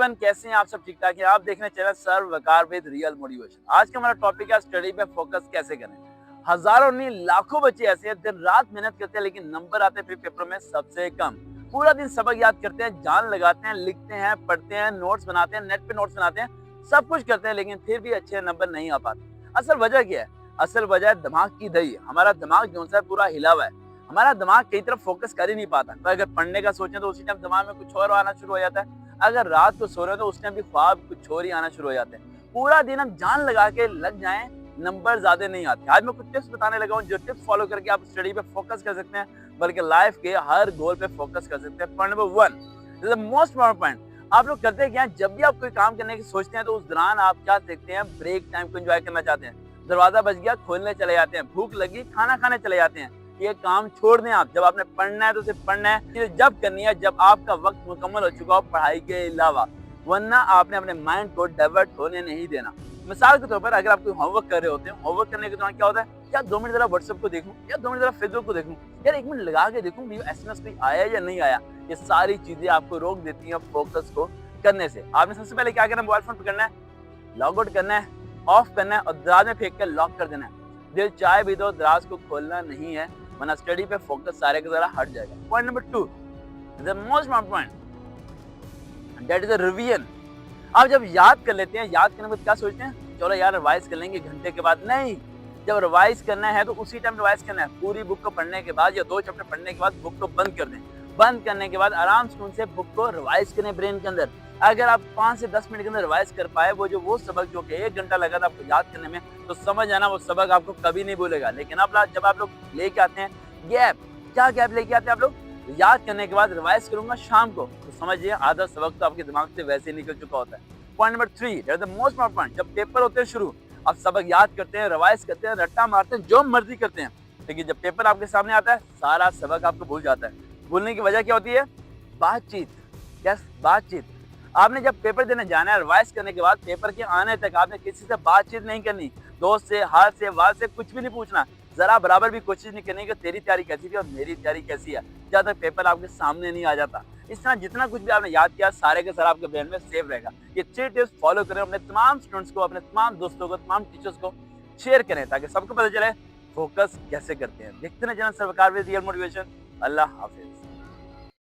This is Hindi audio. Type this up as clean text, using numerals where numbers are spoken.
एवरीवन, कैसे हैं आप सब? ठीक ठाक हैं? आप देख रहे हैं channel sir Waqar with real motivation. आज का हमारा टॉपिक है स्टडी पे फोकस कैसे करें। हजारों नहीं लाखों बच्चे ऐसे हैं दिन रात मेहनत करते हैं लेकिन नंबर आते हैं पेपर में सबसे कम। पूरा दिन सबक याद करते हैं, जान लगाते हैं, लिखते हैं, पढ़ते हैं, नोट्स बनाते हैं, नेट पे नोट्स बनाते हैं, सब कुछ करते हैं लेकिन फिर भी अच्छे नंबर नहीं आ पाते। असल वजह क्या है? असल वजह है दिमाग की दही। हमारा दिमाग जो है पूरा हिला हुआ है। हमारा दिमाग कई तरफ फोकस कर ही नहीं पाता। तो अगर पढ़ने का सोचें तो उसी टाइम दिमाग में कुछ और आना शुरू हो जाता है। अगर रात को सो रहे हो तो उस टाइम भी ख्वाब कुछ और ही आना शुरू हो जाते हैं। पूरा दिन हम जान लगा के लग जाएं, नंबर ज्यादा नहीं आते। आज मैं कुछ टिप्स बताने लगा हूं जो टिप्स फॉलो करके आप स्टडी पे फोकस कर सकते हैं, बल्कि लाइफ के हर गोल पे फोकस कर सकते हैं। Point number 1, the most important point. आप लोग करते क्या हैं, जब भी आप कोई काम करने की सोचते हैं तो उस दौरान आप क्या देखते हैं, ब्रेक टाइम को एंजॉय करना चाहते हैं। दरवाजा बज गया, खोलने चले जाते हैं। भूख लगी, खाना खाने चले जाते हैं। ये काम छोड़ दें आप। जब आपने पढ़ना है तो सिर्फ पढ़ना है। ये जब करनी है जब आपका वक्त मुकम्मल हो चुका हो पढ़ाई के अलावा, वरना आपने अपने माइंड को डाइवर्ट होने नहीं देना। मिसाल के तौर पर अगर आप कोई होमवर्क कर रहे होते हैं, होमवर्क करने के दौरान क्या होता है, या 2 मिनट जरा व्हाट्सएप को देखूं, या 2 मिनट जरा फेसबुक को देखूं, यार 1 मिनट लगा के देखूं एसएमएस कोई आया या नहीं आया। ये सारी चीजें आपको रोक देती हैं फोकस को करने से। आपने सबसे पहले क्या करना है, मोबाइल फोन पकड़ना है, लॉग आउट करना है, ऑफ करना है और दराज में फेंक कर लॉक कर देना है। दिल चाहे भी दो, दराज को खोलना नहीं है, वरना स्टडी पे फोकस सारे का सारा हट जाएगा। Point number 2, the most important point, that is a revision. आप जब याद कर लेते हैं, याद करने के बाद क्या सोचते हैं, चलो यार रिवाइज कर लेंगे घंटे के बाद। नहीं, जब रिवाइज करना है तो उसी टाइम रिवाइज करना है। पूरी बुक को पढ़ने के बाद या 2 चैप्टर पढ़ने के बाद बुक को बंद कर दें। बंद करने के बाद आराम से बुक को रिवाइज करें ब्रेन के अंदर। अगर आप 5 से 10 मिनट के अंदर रिवाइज कर पाए वो सबक जो कि 1 घंटा लगा था आपको याद करने में, तो समझ आना वो सबक आपको कभी नहीं भूलेगा। लेकिन अब जब आप लोग लेके आते हैं गैप, क्या गैप लेके आते हैं आप लोग, याद करने के बाद रिवाइज करूंगा शाम को, तो समझिए आधा सबक तो आपके दिमाग से वैसे ही निकल चुका होता है। Point number 3, that is the most important point. जब पेपर होते हैं शुरू, आप सबक याद करते हैं, रिवाइज करते हैं, रट्टा मारते हैं, जो मर्जी करते हैं, लेकिन जब पेपर आपके सामने आता है सारा सबक आपको भूल जाता है। भूलने की वजह क्या होती है? बातचीत। यस, बातचीत। आपने जब पेपर देने जाना है, रिवाइज करने के बाद पेपर के आने तक आपने किसी से बातचीत नहीं करनी। दोस्त से, हाथ से, वाल से कुछ भी नहीं पूछना। जरा बराबर भी कोशिश नहीं करनी कि तेरी तैयारी कैसी थी और मेरी तैयारी कैसी है, जब तक पेपर आपके सामने नहीं आ जाता। इस तरह जितना कुछ भी आपने याद किया सारे के सारा आपके ब्रेन में सेव रहेगा। ये 3 टिप्स फॉलो करें, अपने तमाम स्टूडेंट्स को, अपने तमाम दोस्तों को, तमाम टीचर्स को शेयर करें ताकि सबको पता चले फोकस कैसे करते हैं। देखते हैं channel sir Waqar with real motivation. Allah Hafiz.